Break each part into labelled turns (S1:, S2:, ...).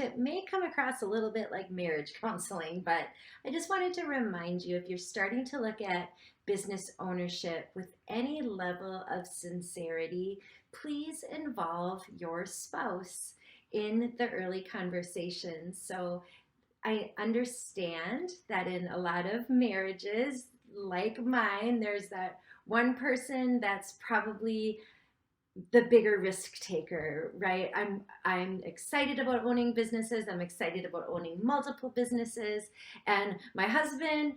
S1: it may come across a little bit like marriage counseling, but I just wanted to remind you, if you're starting to look at business ownership with any level of sincerity, please involve your spouse in the early conversations. So I understand that in a lot of marriages, like mine, there's that one person that's probably the bigger risk taker, right? I'm excited about owning businesses. I'm excited about owning multiple businesses. And my husband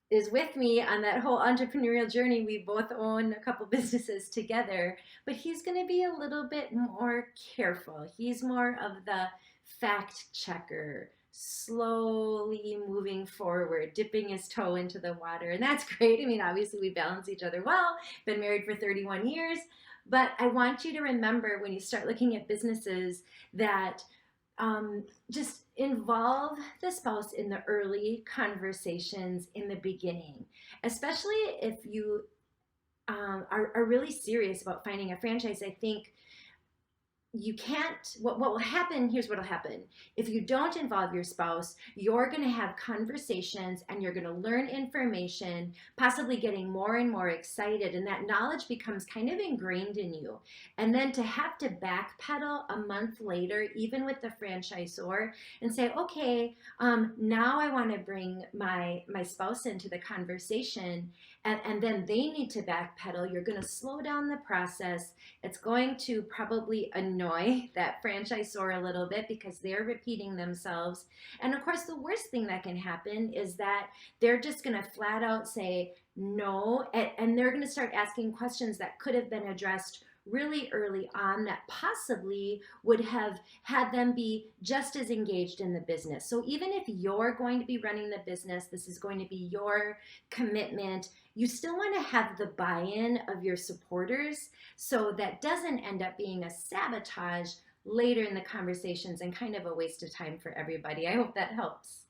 S1: is with me on that whole entrepreneurial journey. We both own a couple businesses together, but he's going to be a little bit more careful. He's more of the fact checker, slowly moving forward, dipping his toe into the water. And that's great. I mean, obviously, we balance each other well. Been married for 31 years. But I want you to remember when you start looking at businesses that just involve the spouse in the early conversations in the beginning, especially if you are really serious about finding a franchise. I think you can't, what will happen, here's what will happen. If you don't involve your spouse, you're going to have conversations and you're going to learn information, possibly getting more and more excited, and that knowledge becomes kind of ingrained in you. And then to have to backpedal a month later, even with the franchisor, and say, okay, now I want to bring my spouse into the conversation, and then they need to backpedal. You're going to slow down the process. It's going to probably annoy that franchisor a little bit because they're repeating themselves. And of course, the worst thing that can happen is that they're just going to flat out say no, and they're going to start asking questions that could have been addressed really early on that possibly would have had them be just as engaged in the business. So even if you're going to be running the business, this is going to be your commitment, you still want to have the buy-in of your supporters so that doesn't end up being a sabotage later in the conversations and kind of a waste of time for everybody. I hope that helps.